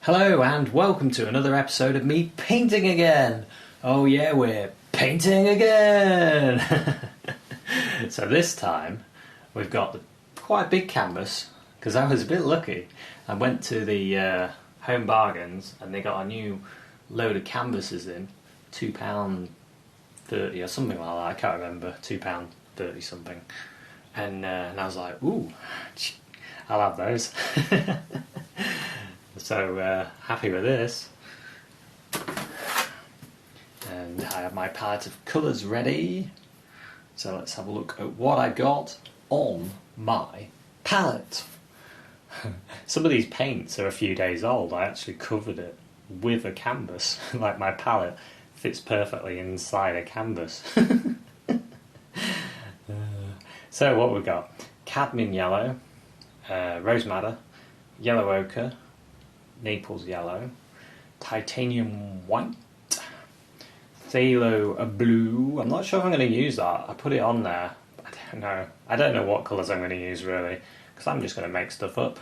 Hello and welcome to another episode of me painting again. Oh yeah, we're painting again. So this time we've got quite a big canvas because I was a bit lucky. I went to the Home Bargains and they got a new load of canvases in, £2.30 or something like that. I can't remember, £2.30 something. And I was like, ooh, I'll have those. So happy with this, and I have my palette of colours ready, so let's have a look at what I got on my palette. Some of these paints are a few days old. I actually covered it with a canvas, like my palette fits perfectly inside a canvas. So what we've got: cadmium yellow, rose madder, yellow ochre, Naples yellow, titanium white, phthalo blue. I'm not sure if I'm going to use that. I put it on there. I don't know what colours I'm going to use really, because I'm just going to make stuff up.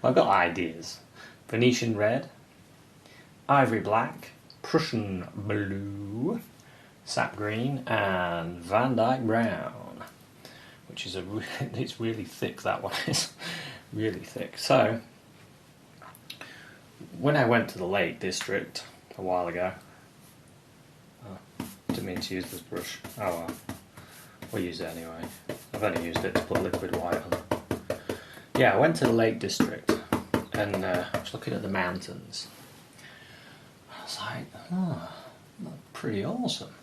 I've got ideas. Venetian red, ivory black, Prussian blue, sap green, and Van Dyke brown, which is it's really thick. That one is really thick. So when I went to the Lake District a while ago, didn't mean to use this brush. Oh well, we'll use it anyway. I've only used it to put liquid white on. Yeah, I went to the Lake District and I was looking at the mountains. I was like, oh, that's pretty awesome.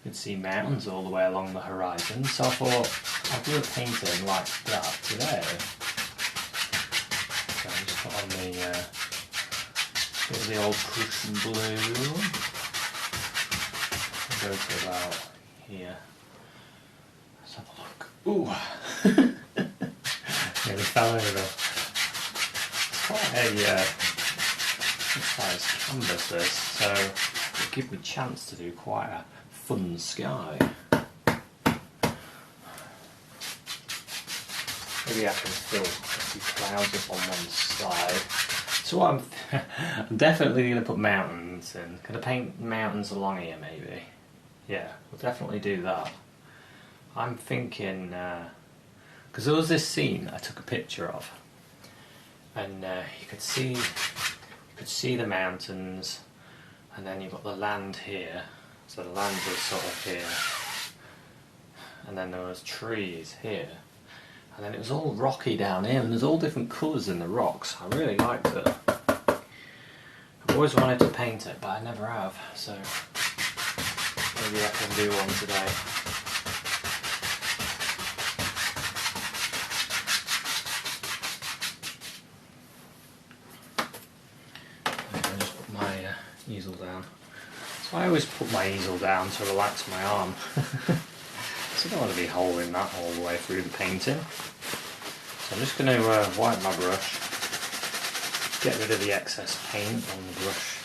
You could see mountains all the way along the horizon, so I thought I'd do a painting like that today. So I just put on the old Prussian blue. I'll go to about here. Let's have a look. Ooh! Nearly fell over. It's quite a size canvas this, so it'll give me a chance to do quite a fun sky. Maybe I can fill a few clouds up on one side. So what I'm definitely going to put mountains in. Can I paint mountains along here maybe? Yeah, we'll definitely do that. I'm thinking, because there was this scene I took a picture of, and you could see the mountains, and then you've got the land here. So the land was sort of here, and then there was trees here. And then it was all rocky down here, and there's all different colours in the rocks. I really liked it. I've always wanted to paint it, but I never have, so maybe I can do one today. I'll just put my easel down. So I always put my easel down to relax my arm. So I don't want to be holding that all the way through the painting. So I'm just going to wipe my brush, get rid of the excess paint on the brush,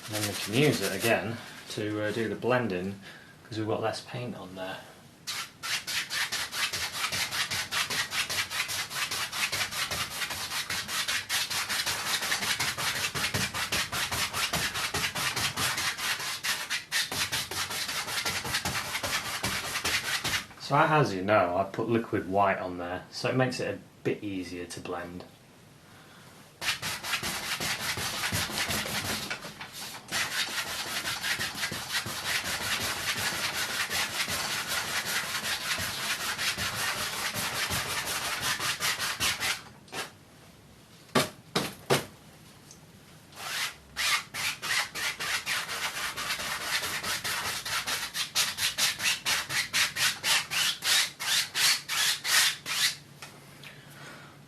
and then we can use it again to do the blending because we've got less paint on there. So as you know, I put liquid white on there, so it makes it a bit easier to blend.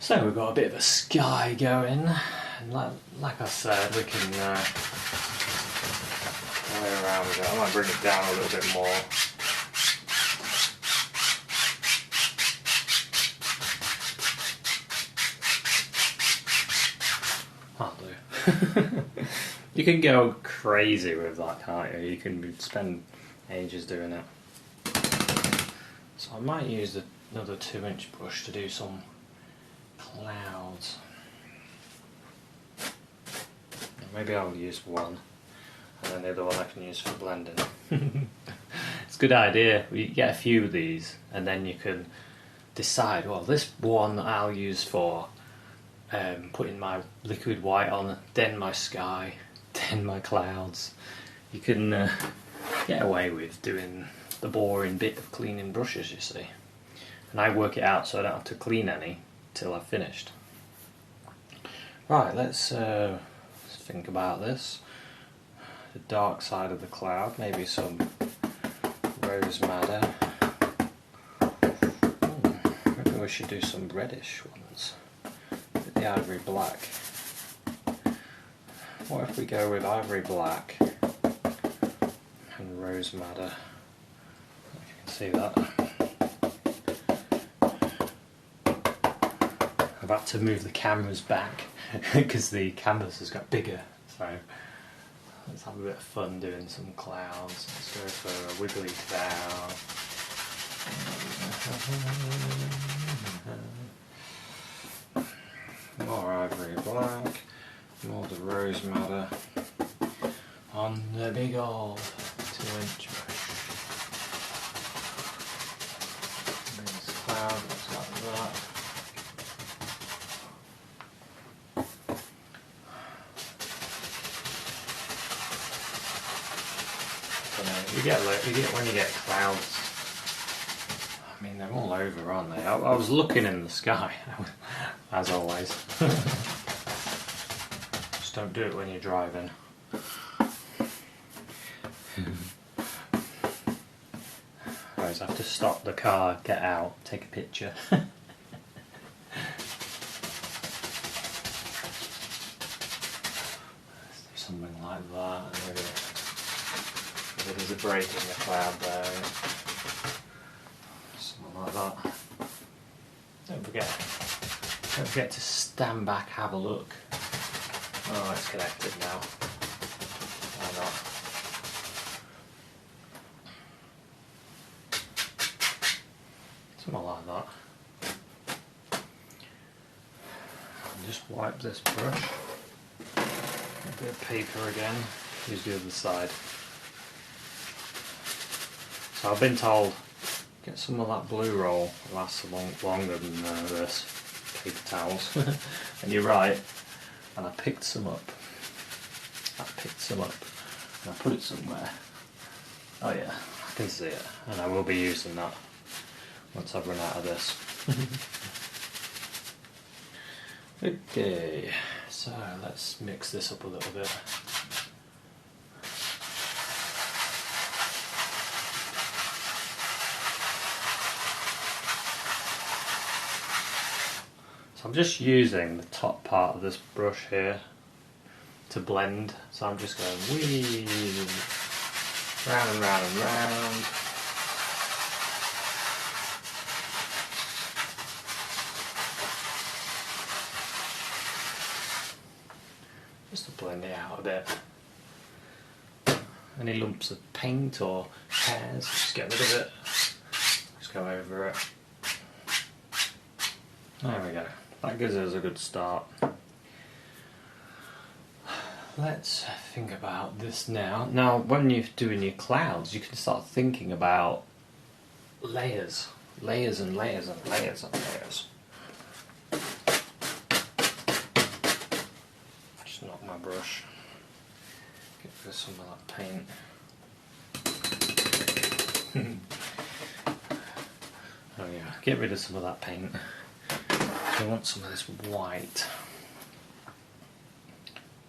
So we've got a bit of a sky going, and like I said, we can play around with it. I might bring it down a little bit more. That'll do. You can go crazy with that, can't you? You can spend ages doing it. So I might use another 2-inch brush to do some clouds. maybe I'll use one, and then the other one I can use for blending. It's a good idea. You get a few of these, and then you can decide, well, this one I'll use for putting my liquid white on, then my sky, then my clouds. You can get away with doing the boring bit of cleaning brushes, you see. And I work it out so I don't have to clean any till I've finished. Right, let's think about this. The dark side of the cloud, maybe some rose madder. Maybe we should do some reddish ones. The ivory black. What if we go with ivory black and rose madder? If you can see that. I've had to move the cameras back because the canvas has got bigger. So let's have a bit of fun doing some clouds. Let's go for a wiggly cloud. More ivory black, more the rose madder on the big old 2-inch brush. This cloud looks like that. You get when you get clouds. I mean, they're all over, aren't they? I was looking in the sky, as always. Just don't do it when you're driving. Otherwise, I have to stop the car, get out, take a picture. Something like that. Maybe there's a break in the cloud there. Something like that. Don't forget to stand back, have a look. Oh, it's connected now. Why not? Something like that. And just wipe this brush. A bit of paper again. Use the other side. So I've been told, get some of that blue roll, it lasts longer than this paper towels. And you're right, and I picked some up. And I put it somewhere. Oh yeah, I can see it, and I will be using that once I've run out of this. Okay, so let's mix this up a little bit. So I'm just using the top part of this brush here to blend. So I'm just going wee, round and round and round. Just to blend it out a bit. Any lumps of paint or hairs, just get rid of it. Just go over it. There we go. That gives us a good start. Let's think about this now. Now, when you're doing your clouds, you can start thinking about layers. Layers and layers and layers and layers. Just knock my brush. Get rid of some of that paint. Oh yeah, get rid of some of that paint. I want some of this white.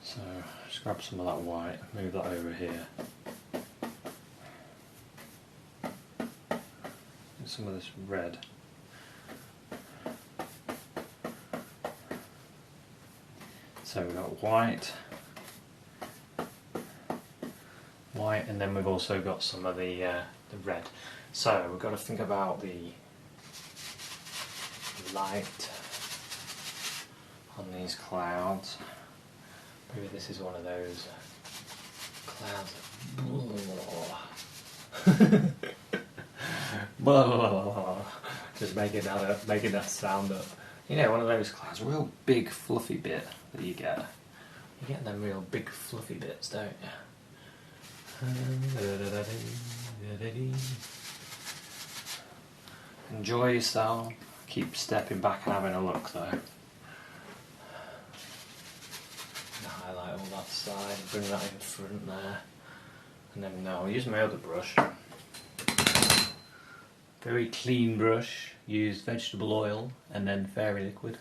So just grab some of that white, move that over here. And some of this red. So we've got white, and then we've also got some of the red. So we've got to think about the light on these clouds. Maybe this is one of those clouds that just making that sound up. You know, one of those clouds, a real big fluffy bit that you get You get them real big fluffy bits, don't you? Enjoy yourself. Keep stepping back and having a look though. Highlight all that side, bring that in front there. And then now I'll use my other brush. Very clean brush. Use vegetable oil and then fairy liquid.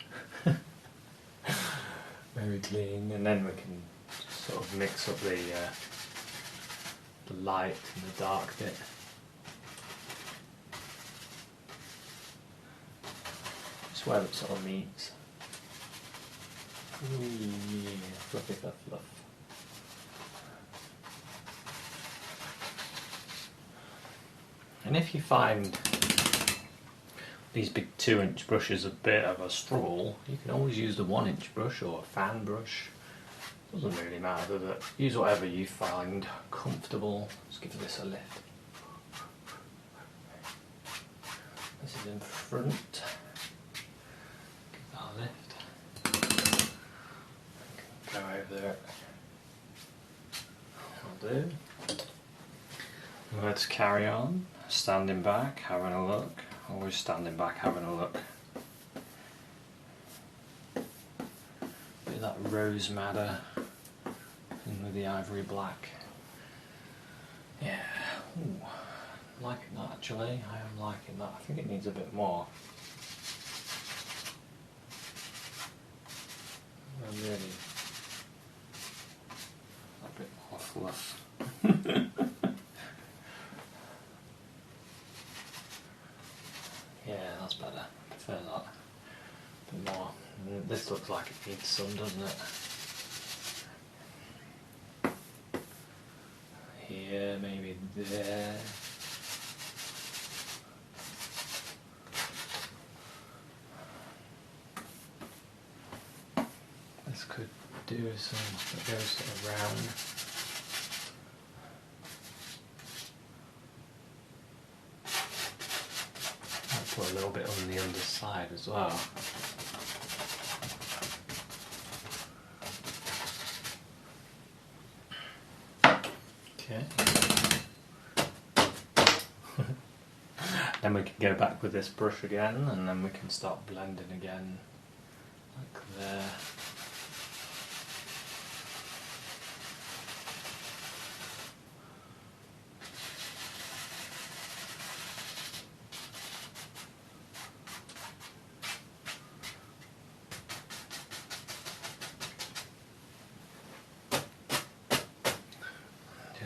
Very clean, and then we can sort of mix up the light and the dark bit. Just where it sort of meets. Ooh, yeah, fluffy fluff. And if you find these big 2-inch brushes a bit of a struggle, you can always use the 1-inch brush or a fan brush. Doesn't really matter, does it? Use whatever you find comfortable. Let's give this a lift. This is in front. Give that a lift. Go over there. I'll do. Let's carry on. Standing back, having a look. Always standing back, having a look. Bit of that rose madder in with the ivory black. Yeah, ooh, I'm liking that actually. I am liking that. I think it needs a bit more. Really, a bit more fluff. Yeah, that's better. I prefer that. A bit more. This looks like it needs some, doesn't it? Here, maybe there. This could do some that goes sort of round. Put a little bit on the underside as well. Okay. Then we can go back with this brush again, and then we can start blending again, like there.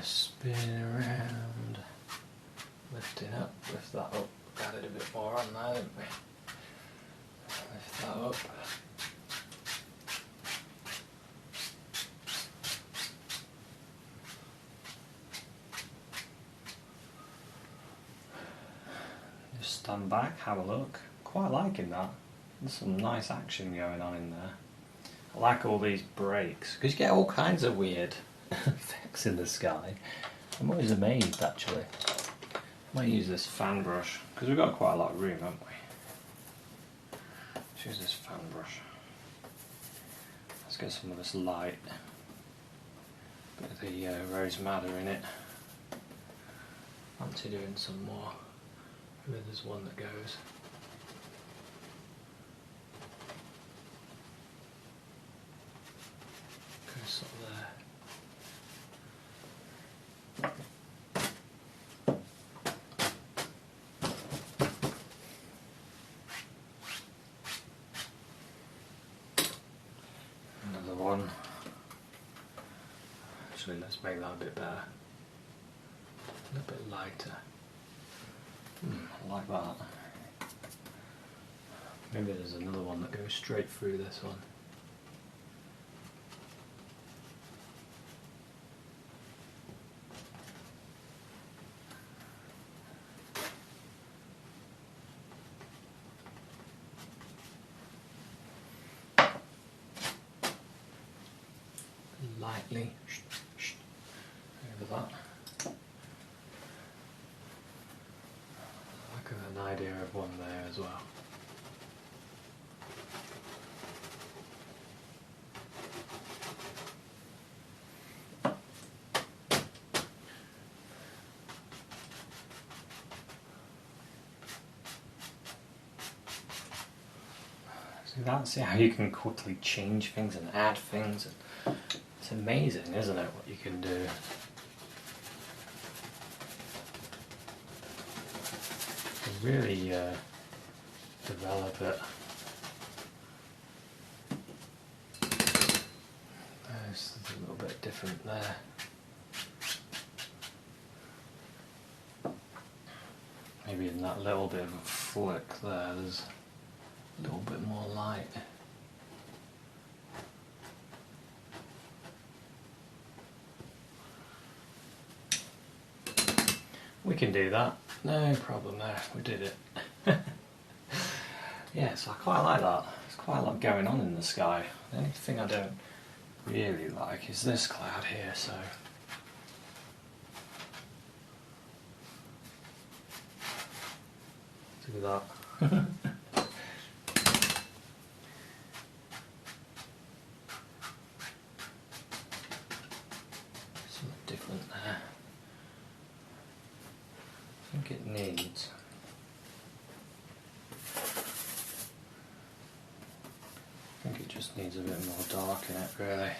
Spin around, lifting up, lift that up, added a bit more on there, didn't we? Lift that up. Just stand back, have a look. Quite liking that. There's some nice action going on in there. I like all these breaks, because you get all kinds of weird effects in the sky. I'm always amazed actually. I might use this fan brush because we've got quite a lot of room, haven't we? Let's use this fan brush. Let's get some of this light. Bit of the rose madder in it. Fancy doing some more. Maybe there's one that goes. Goes sort of there. Another one. Actually, let's make that a bit better. A little bit lighter. I like that. Maybe there's another one that goes straight through this one. Lightly over that. I got an idea of one there as well. See that? See how you can quickly change things and add things? It's amazing, isn't it, what you can do? You really develop it. There's a little bit different there. Maybe in that little bit of a flick there, there's a little bit more light. We can do that, no problem there, we did it. Yeah, so I quite like that. There's quite a lot going on in the sky. The only thing I don't really like is this cloud here, so. Do that. Something different there. I think it needs. I think it just needs a bit more dark in it, really.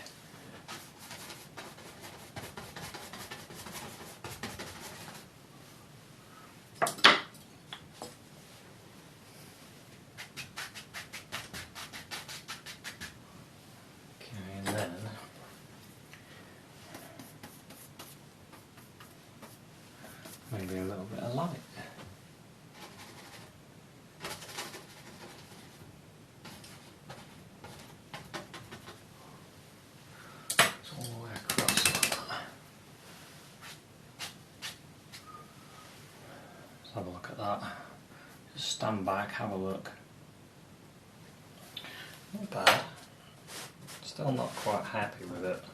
Maybe a little bit of light. It's all the way across like that. Let's have a look at that. Just stand back, have a look. Not bad. Still not quite happy with it.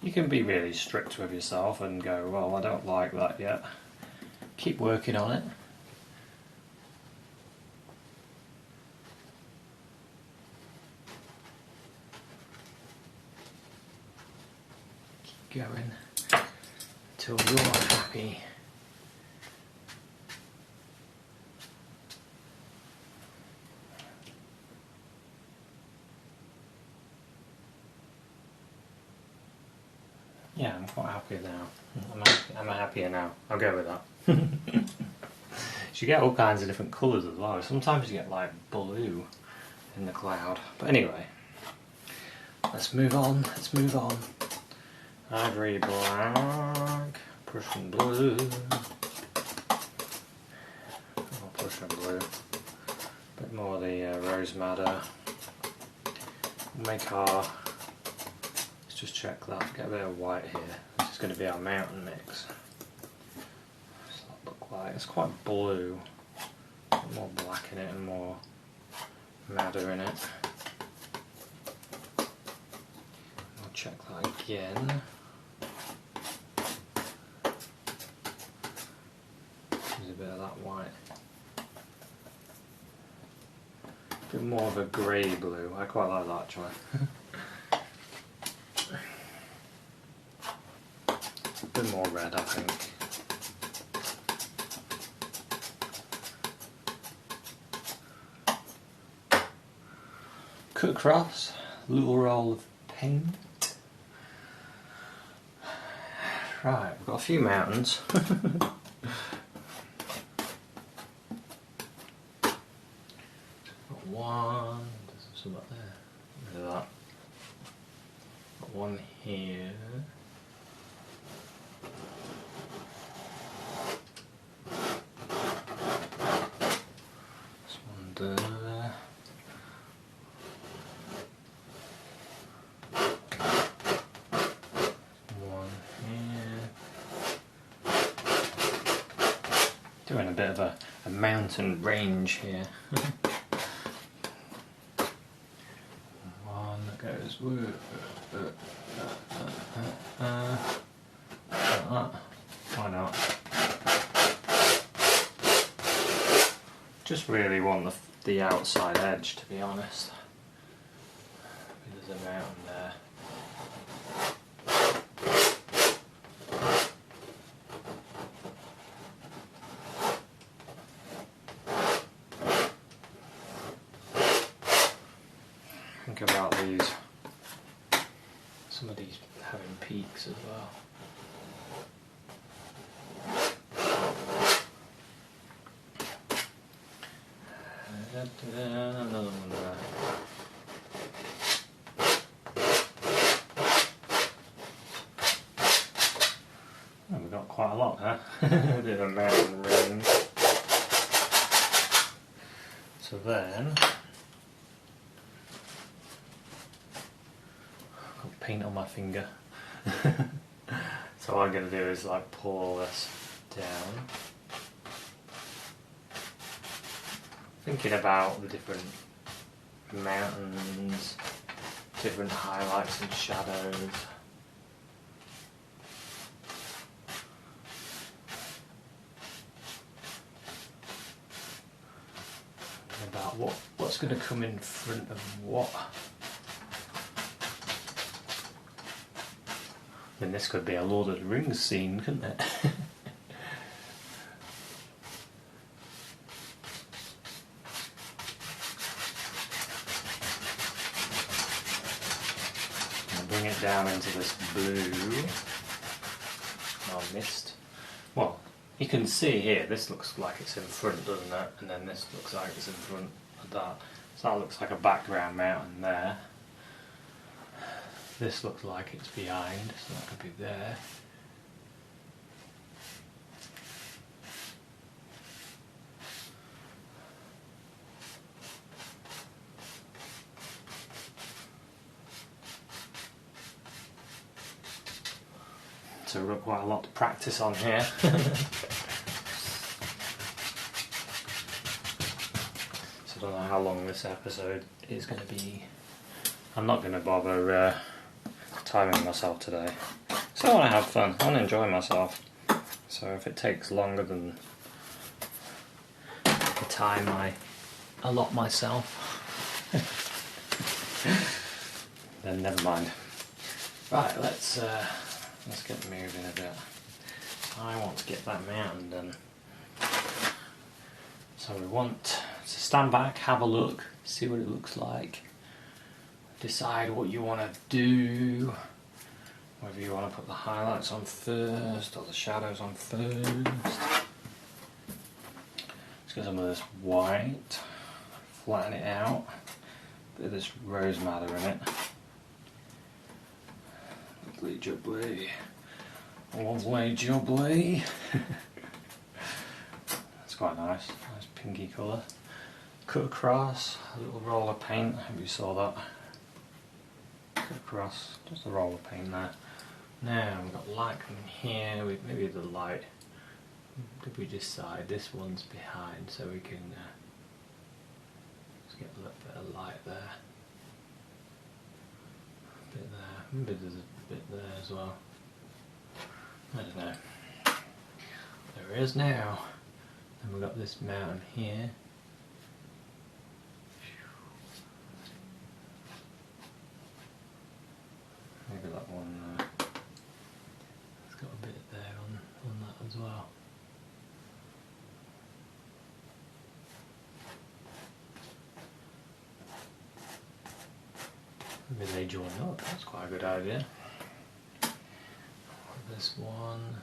You can be really strict with yourself and go, well, I don't like that yet. Keep working on it. Keep going until you're happy. Yeah, I'm quite happy now. I'm happier now. I'll go with that. You get all kinds of different colours as well. Sometimes you get like blue in the cloud. But anyway, let's move on. Let's move on. Ivory black, Prussian blue. Oh, Prussian blue. A bit more of the rose madder. Make our. Just check that, get a bit of white here. This is going to be our mountain mix. What's that look like? It's quite blue. A bit more black in it and more madder in it. I'll check that again. There's a bit of that white. A bit more of a grey blue. I quite like that actually. A bit more red, I think. Cut across, little roll of paint. Right, we've got a few mountains. Got one, there's some up there. Look at that. Got one here. There. One here. Doing a bit of a mountain range here. One that goes like that. Why not? Just really want the outside edge, to be honest. There's a mountain there. Think about these, some of these having peaks as well. Another one there. Oh, we've got quite a lot, huh? A bit of a mountain range. So then, I've got paint on my finger. So what I'm going to do is like pull all this down. Thinking about the different mountains, different highlights and shadows. About what's going to come in front of what. I mean, this could be a Lord of the Rings scene, couldn't it? I'll bring it down into this blue. Oh, mist. Well, you can see here, this looks like it's in front, doesn't it? And then this looks like it's in front of that. So that looks like a background mountain there. This looks like it's behind, so that could be there. So we've got quite a lot to practice on here. So I don't know how long this episode is going to be. I'm not going to bother timing myself today. So I want to have fun, I want to enjoy myself. So if it takes longer than the time I allot myself, then never mind. Right, let's get moving a bit. I want to get that mountain done. So we want to stand back, have a look, see what it looks like. Decide what you want to do, whether you want to put the highlights on first or the shadows on first. Let's get some of this white, flatten it out, bit of this rose madder in it. Lovely jubbly, lovely jubbly. That's quite nice pinky colour. Cut across, a little roll of paint, I hope you saw that. Across, just a roll of paint there. Now we've got light coming here, maybe the light, did we decide this one's behind so we can just get a little bit of light there. A bit there, maybe there's a bit there as well. I don't know. There it is now. Then we've got this mountain here. Maybe that one, it's got a bit there on that as well. Maybe they join up, that's quite a good idea. This one.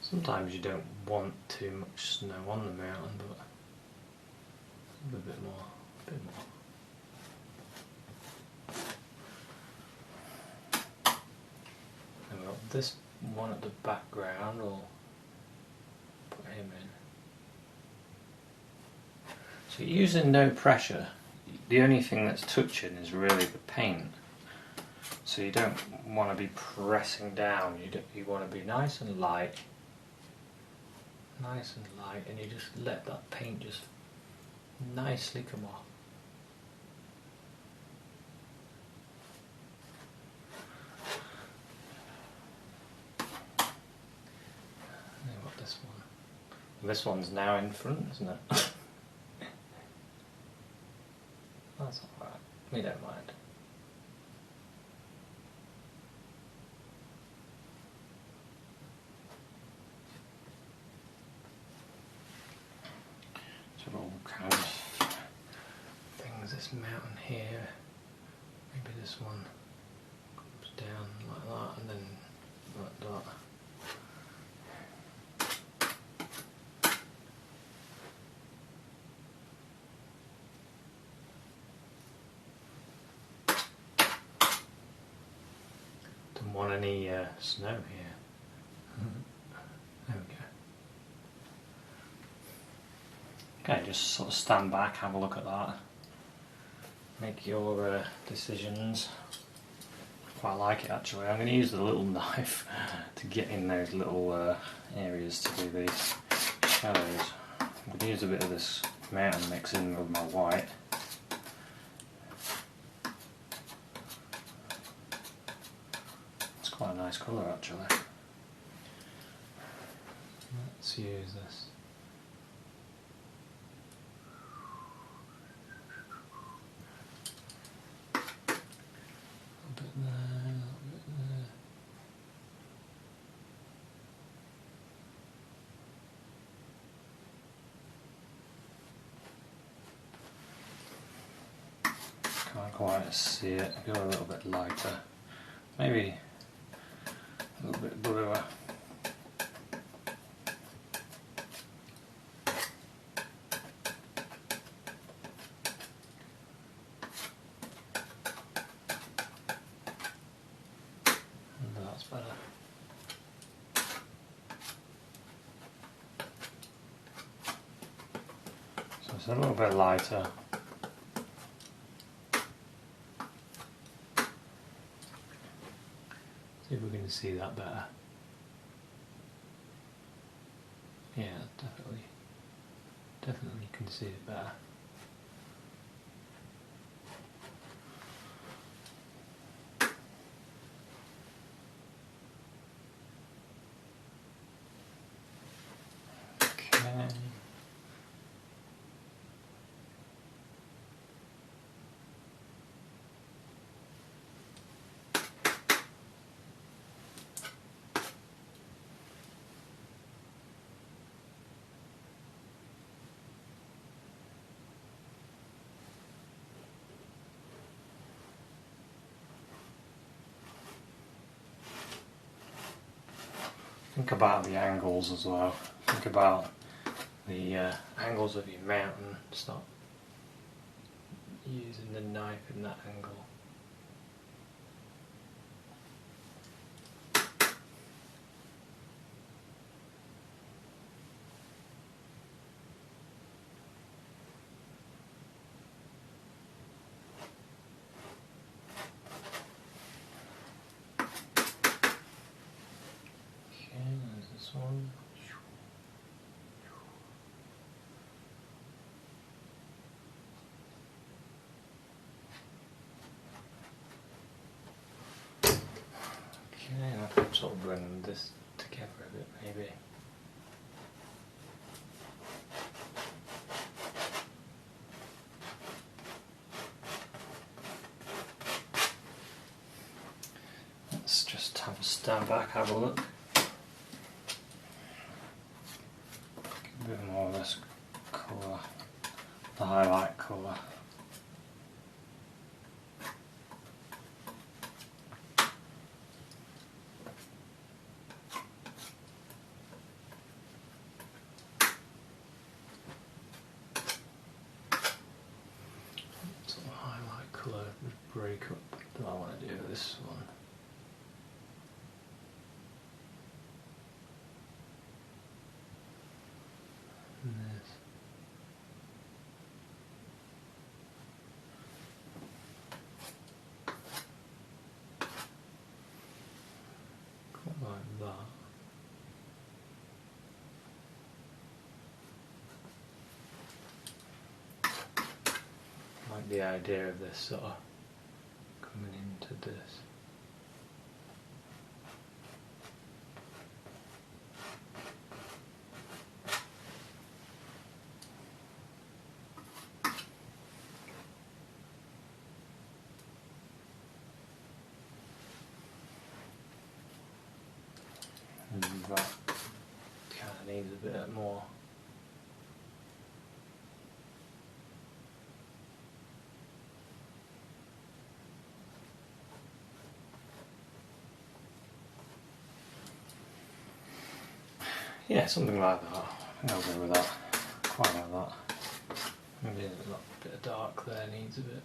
Sometimes you don't want too much snow on the mountain, but a bit more, a bit more. And we've got this one at the background, we'll put him in. So using no pressure, the only thing that's touching is really the paint. So you don't want to be pressing down, you want to be nice and light. Nice and light, and you just let that paint just nicely come off. And then what this one? Well, this one's now in front, isn't it? That's alright, we don't mind. this mountain here. Maybe this one comes down like that and then like that. Don't want any snow here. There we go. Okay, just sort of stand back, have a look at that. Make your decisions. Quite like it actually. I'm going to use the little knife to get in those little areas to do these shadows. I'm going to use a bit of this mountain mix in with my white. It's quite a nice colour actually. Let's use this. Can't quite see it, go a little bit lighter, maybe a little bit bluer. That's better. So it's a little bit lighter. See if we can see that better. Yeah, definitely can see it better. Okay. Think about the angles as well. Think about the angles of your mountain. Start using the knife in that angle. One. Okay, I can sort of blend this together a bit maybe. Let's just have a stand back, have a look. A bit more of this colour, the highlight colour. Sort of highlight colour, just break up. Do I want to do this one? This. Like that. Like the idea of this sort of coming into this. And that kind of needs a bit more. Yeah, something like that. I think I'll go with that. Quite like that. Maybe a little bit of dark there needs a bit.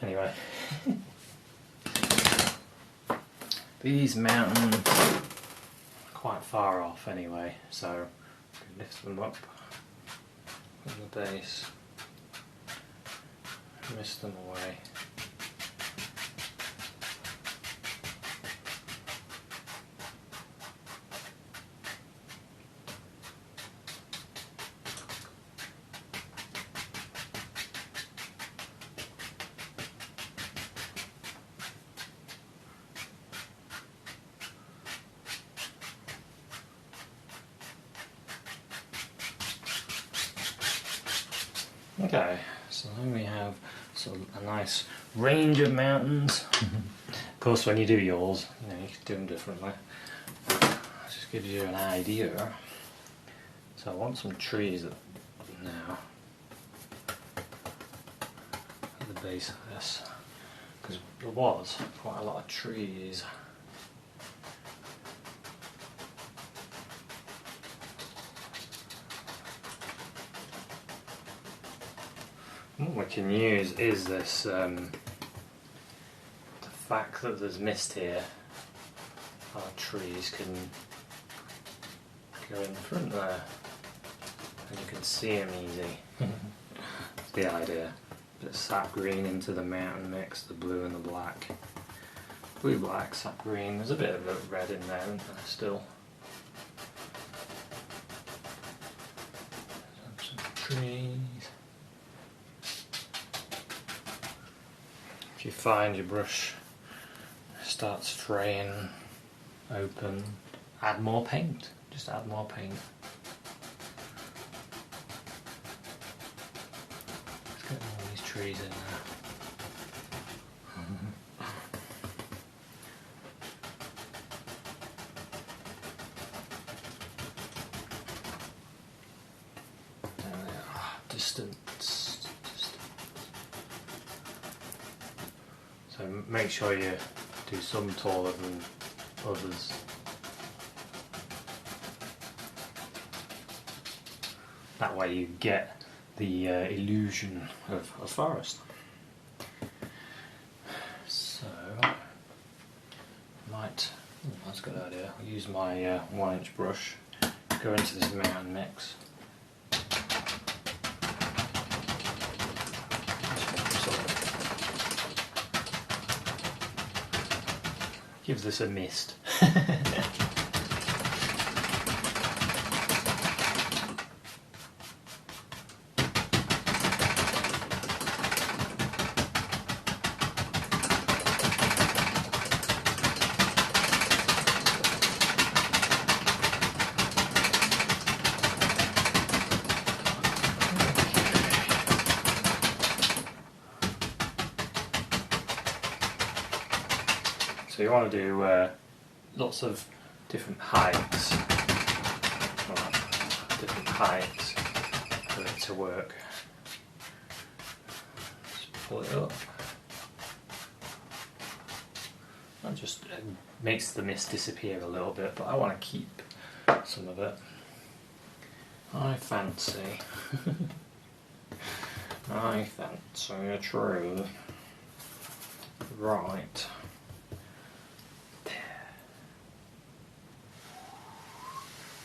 Anyway, these mountains are quite far off anyway, so I can lift them up from the base, mist them away. Okay, so then we have sort of a nice range of mountains. Of course, when you do yours, you know, you can do them differently. Just gives you an idea. So I want some trees now at the base of this, because there was quite a lot of trees. What we can use is this, the fact that there's mist here, our trees can go in front there, and you can see them easy. That's the idea. Bit of sap green into the mountain mix, the blue and the black. Blue, black, sap green, there's a bit of a red in there, isn't there, still. Some trees. If you find your brush starts fraying open, add more paint. Just add more paint. Let's get all these trees in there. There they are. Distance. So make sure you do some taller than others. That way you get the illusion of a forest. So, that's a good idea. I'll use my 1-inch brush, go into this mountain mix. Gives this a mist. So you want to do lots of different heights, for it to work. Just pull it up. That just makes the mist disappear a little bit, but I want to keep some of it. I fancy a tree. Right.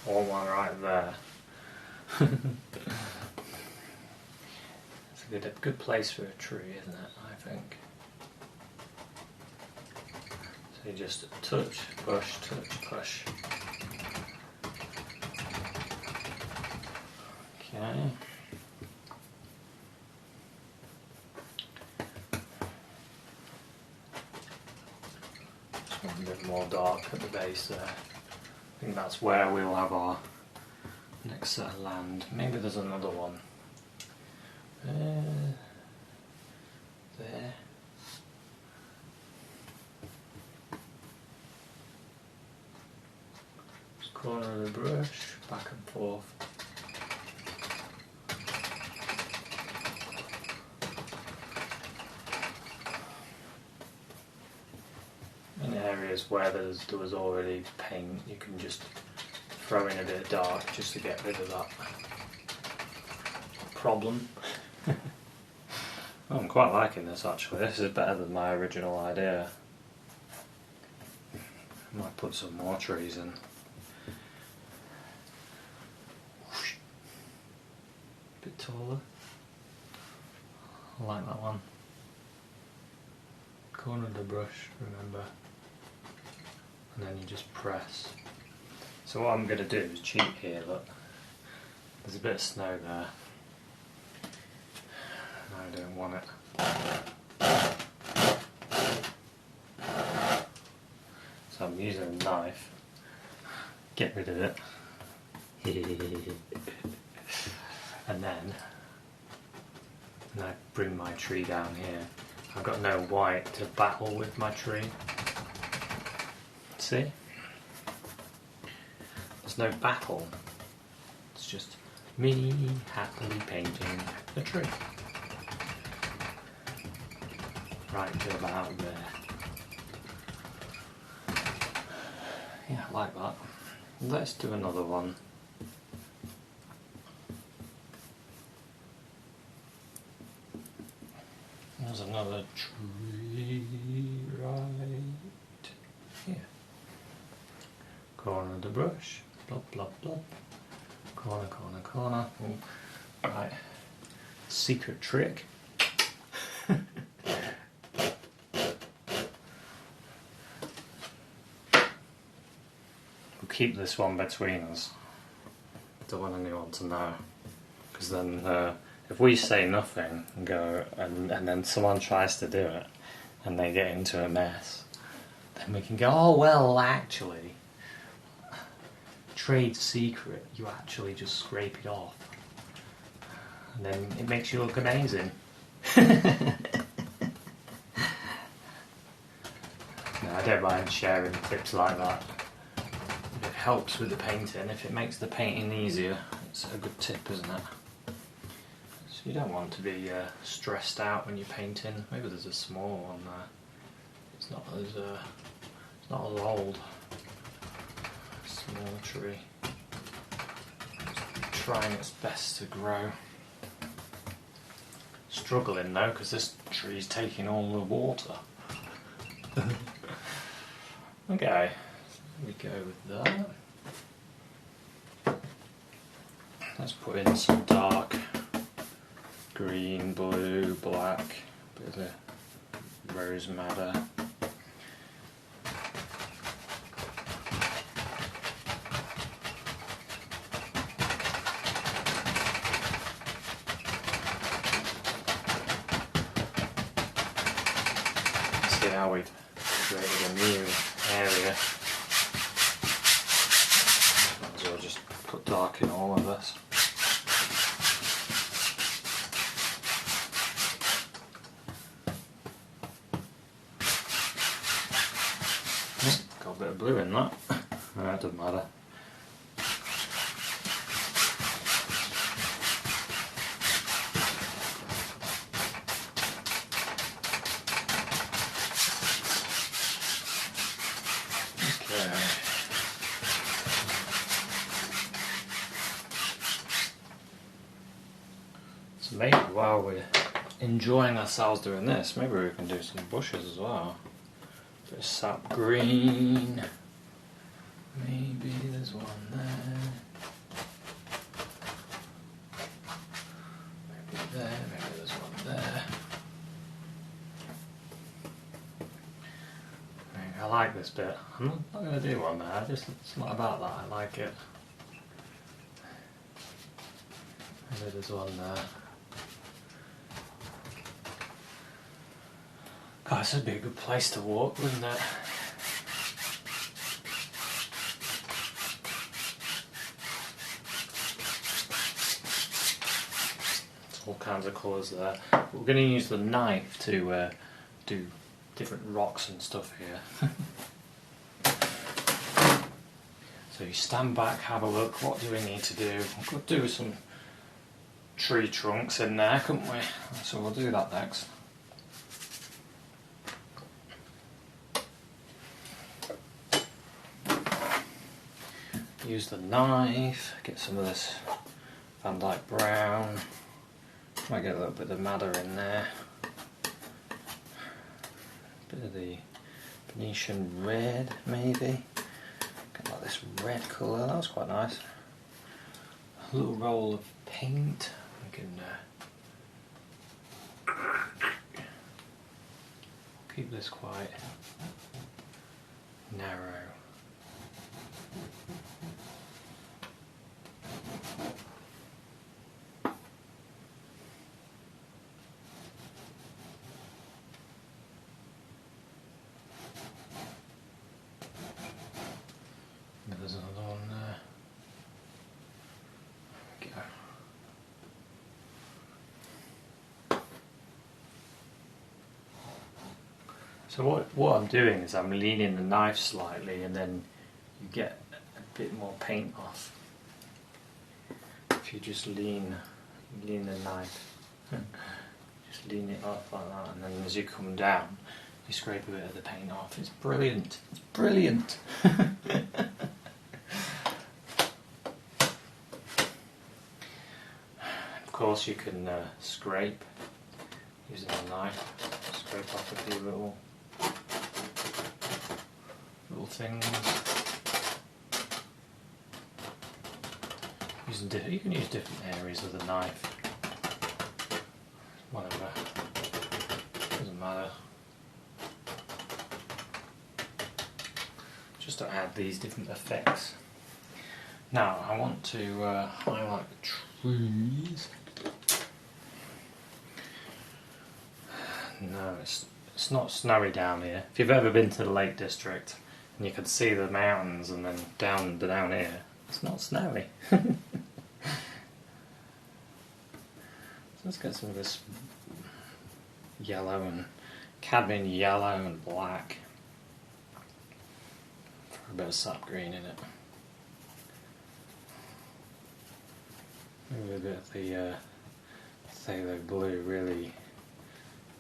Or one right there. It's a good place for a tree, isn't it? I think. So you just touch, push, touch, push. Okay. Just want a bit more dark at the base there. I think that's where we'll have our next set of land. Maybe there's another one. There. Just corner of the brush, back and forth. In areas where there was already paint, you can just throw in a bit of dark just to get rid of that problem. I'm quite liking this actually. This is better than my original idea. I might put some more trees in. Bit taller. I like that one. Corner of the brush, remember. And then you just press. So what I'm going to do is cheat here, look. There's a bit of snow there. I don't want it. So I'm using a knife. Get rid of it. And then I bring my tree down here. I've got no white to battle with my tree. See? There's no battle. It's just me happily painting a tree. Right to about there. Yeah, I like that. Let's do another one. There's another tree right here. Corner of the brush. Blop, blop, blop. Corner, corner, corner. Ooh. Right. Secret trick. We'll keep this one between us. Don't want anyone to know. Because then if we say nothing and go and then someone tries to do it and they get into a mess, then we can go, oh well, actually, trade secret, you actually just scrape it off. And then it makes you look amazing. No, I don't mind sharing tips like that. It helps with the painting. If it makes the painting easier, it's a good tip, isn't it? So you don't want to be stressed out when you're painting. Maybe there's a small one there. It's not as old. Small tree. It's trying its best to grow. Struggling though, because this tree's taking all the water. Okay, so we go with that. Let's put in some dark green, blue, black, bit of rose madder. See how we've created a new area. Might as well just put dark in all of this. Got a bit of blue in that. That doesn't matter. Okay. So maybe while we're enjoying ourselves doing this, maybe we can do some bushes as well. Bit of sap green. Maybe there's one there. Maybe there, maybe there's one there. I like this bit. I'm not going to do one there, it's not about that, I like it. Maybe there's one there. God, this would be a good place to walk, wouldn't it? All kinds of colours there. We're going to use the knife to do different rocks and stuff here. So So you stand back, have a look, what do we need to do? We could do some tree trunks in there, couldn't we? So we'll do that next. Use the knife, get some of this Van Dyke brown, might get a little bit of madder in there, bit of the Venetian red maybe, get like this red colour, that was quite nice. A little roll of paint, we can keep this quite narrow. There's another one there. Go. So what I'm doing is I'm leaning the knife slightly, and then you get a bit more paint off. If you just lean the knife, just lean it up like that, and then as you come down, you scrape a bit of the paint off. It's brilliant. It's brilliant. Of course, you can scrape using a knife. Scrape off a few little things. You can use different areas of the knife. Whatever. Doesn't matter. Just to add these different effects. Now I want to highlight the trees. No, it's not snowy down here. If you've ever been to the Lake District and you can see the mountains and then down here, it's not snowy. So let's get some of this yellow and cadmium yellow and black. Throw a bit of sap green in it. Maybe a bit of the phthalo blue, really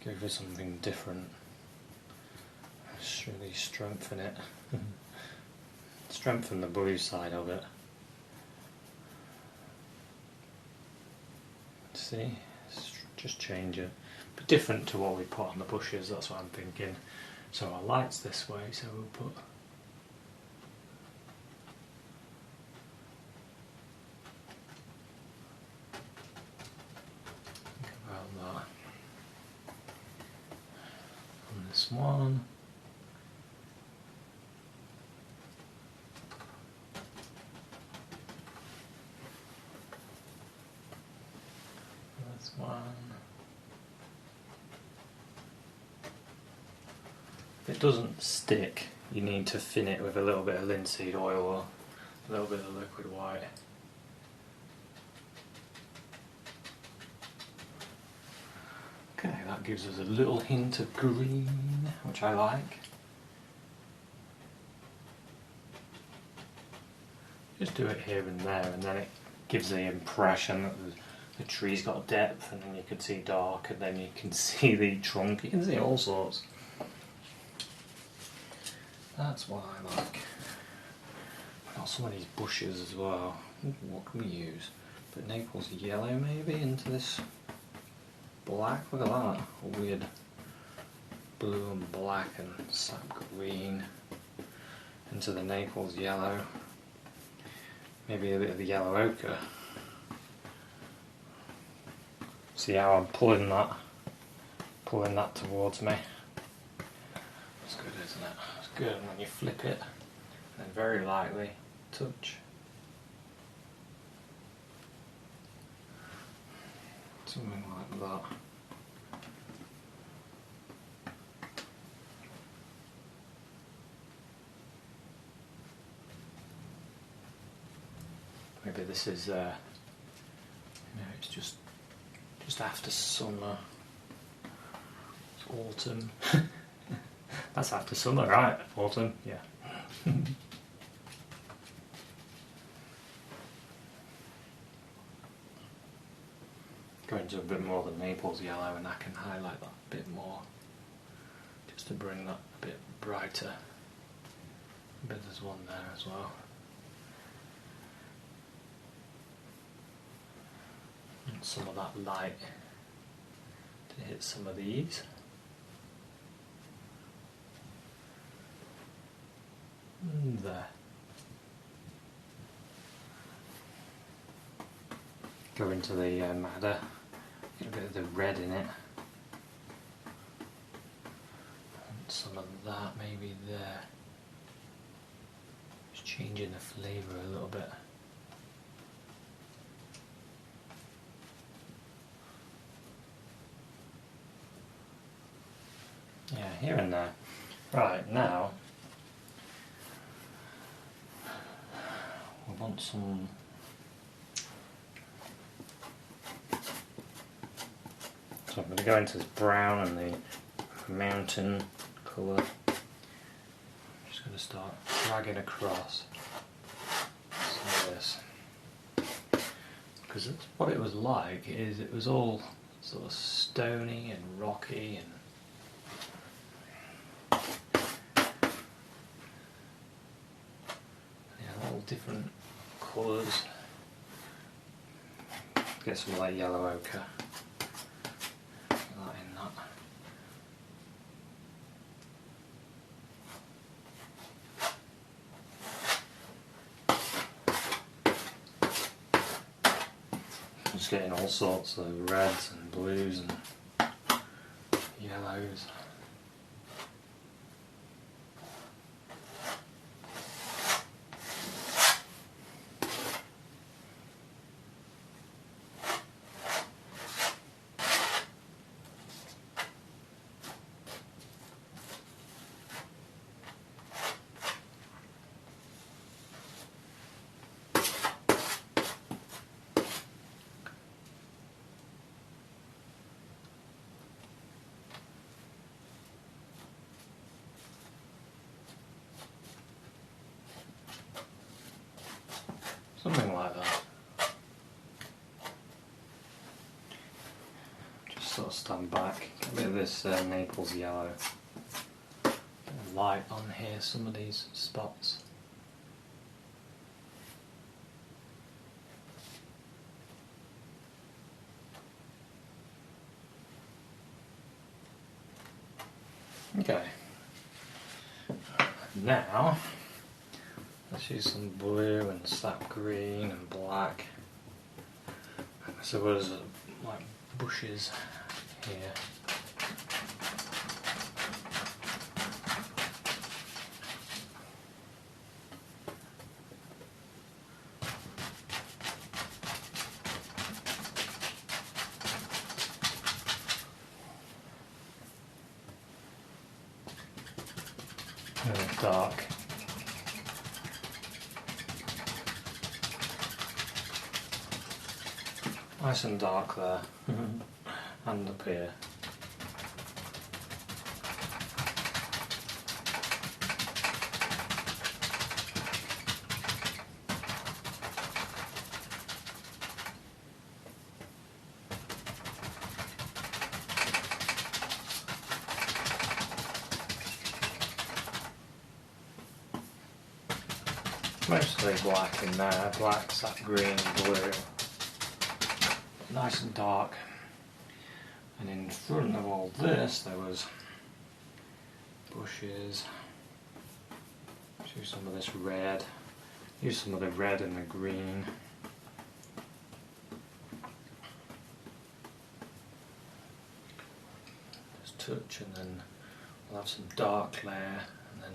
go for something different. Just really strengthen it. Strengthen the blue side of it. See? Just change it. But different to what we put on the bushes, that's what I'm thinking. So our light's this way, so we'll put that on this one. This one. If it doesn't stick, you need to thin it with a little bit of linseed oil or a little bit of liquid white. Okay, that gives us a little hint of green, which I like. Just do it here and there, and then it gives the impression that the tree's got depth, and then you can see dark, and then you can see the trunk, you can see all sorts. That's what I like. I've got some of these bushes as well. What can we use? Put Naples yellow maybe into this black. Look at that. A weird blue and black and sap green into the Naples yellow. Maybe a bit of the yellow ochre. See how I'm pulling that towards me. That's good, isn't it? It's good, and when you flip it, and then very lightly touch. Something like that. Maybe this is, it's just after summer. It's autumn. That's after summer, right? Autumn, yeah. Go into a bit more of the Naples yellow and I can highlight that a bit more, just to bring that a bit brighter. But there's one there as well. And some of that light to hit some of these. And there. Go into the madder, get a bit of the red in it. And some of that maybe there. Just changing the flavour a little bit. Yeah, here and there. Right, now we want some so I'm going to go into this brown and the mountain colour. I'm just going to start dragging across some of this. Because what it was like is it was all sort of stony and rocky and all different colours. Get some of that yellow ochre. That in that. Just getting all sorts of reds and blues and yellows. Something like that. Just sort of stand back, get a bit of this Naples yellow. Bit of light on here, some of these spots. Okay. Now, let's use some blue and sap green and black. So there's like bushes here. Dark. Nice and dark there, and up here. Mostly black in there, black, sap green, blue. Nice and dark. And in front of all this there was bushes. Use some of this red. Use some of the red and the green. Just touch, and then we'll have some dark layer, and then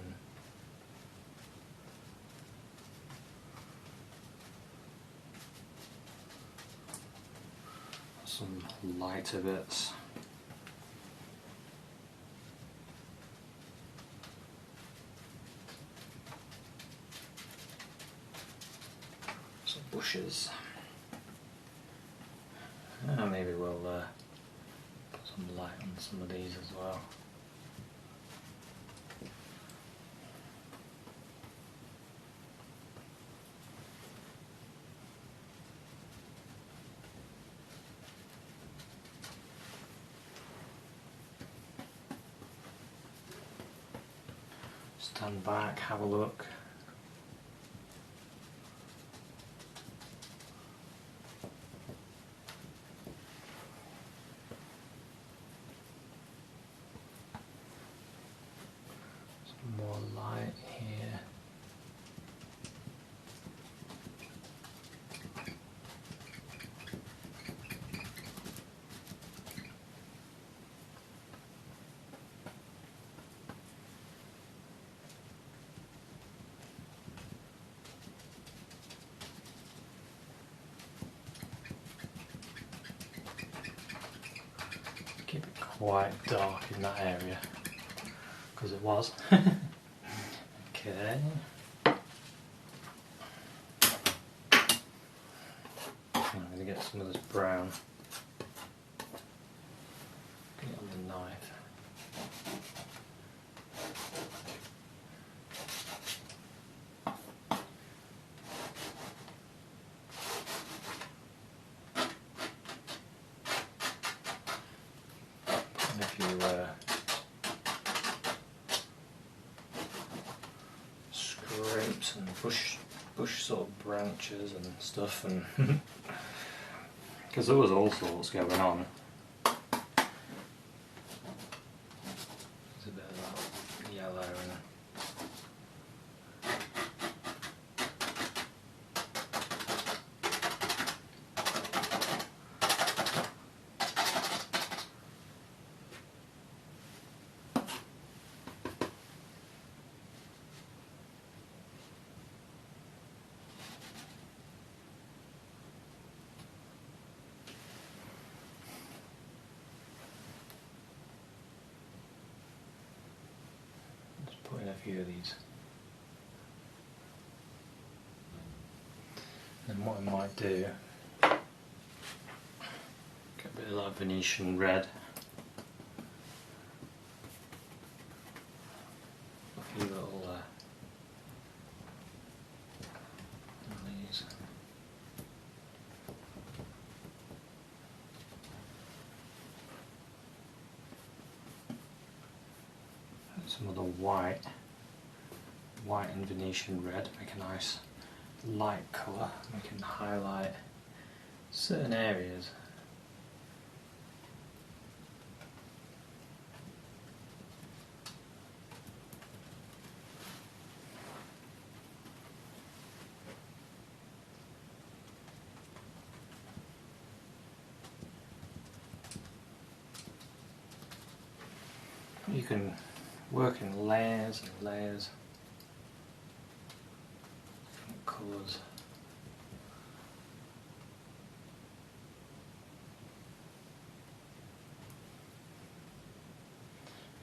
some lighter bits. Some bushes. Maybe we'll put some light on some of these as well. stand back, have a look. Some more light here. Keep it quite dark in that area, because it was. Okay. I'm going to get some of this brown. Get it on the knife. And a few scrapes and bush sort of branches and stuff, and because there was all sorts going on. There's a bit of that yellow and put in a few of these. And what I might do, get a bit of that Venetian red, a few little these. Some of the white and Venetian red, make a nice light colour. We can highlight certain areas. You can work in layers and layers, different colours.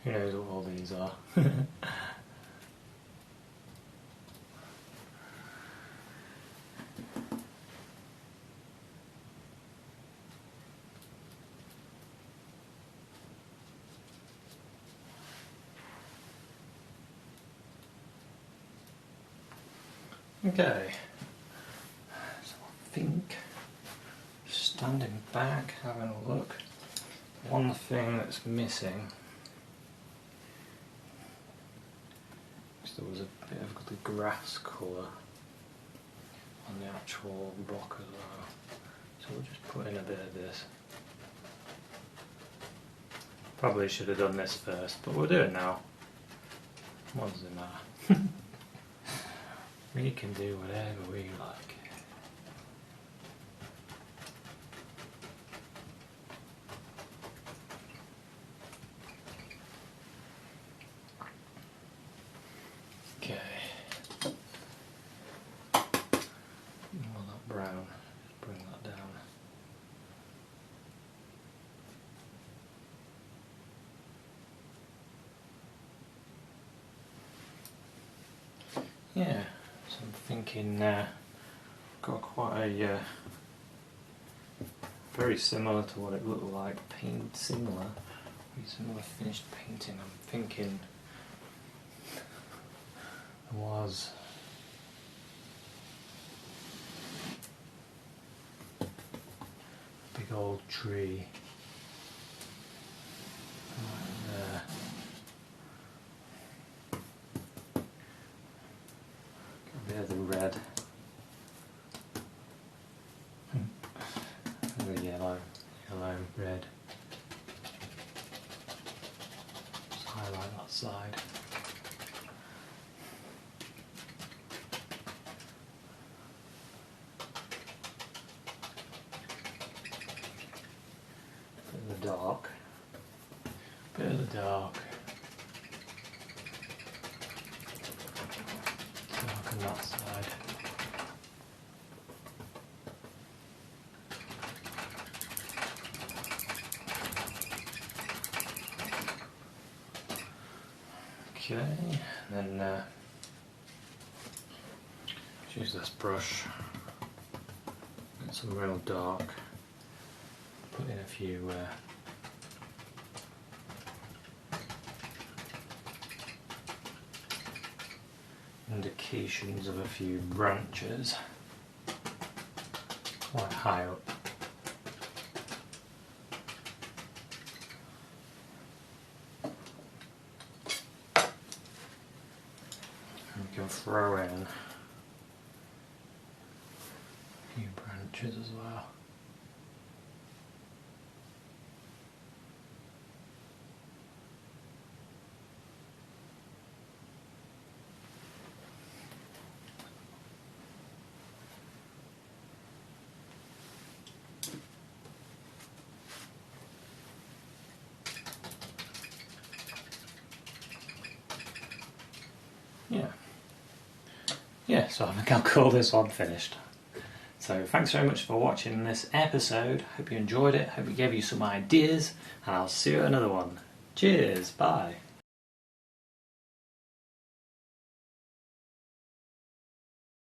Who knows what all these are? Okay, so I think standing back, having a look, one thing that's missing is there was a bit of the grass colour on the actual rock as well, so we'll just put in a bit of this. Probably should have done this first, but we'll do it now. What does it matter? We can do whatever we like. Okay. More that brown. Just bring that down. Yeah. So I'm thinking, got quite a very similar to what it looked like, very similar finished painting. I'm thinking there was a big old tree right there. yellow, yellow, red. Just highlight that side. Bit of the dark. Bit of the dark. Dark on that side. Okay, and then use this brush, get some real dark, put in a few indications of a few branches quite high up. We can throw in a few branches as well. Yeah, so I think I'll call this one finished. So thanks very much for watching this episode. Hope you enjoyed it, hope it gave you some ideas, and I'll see you at another one. Cheers, bye.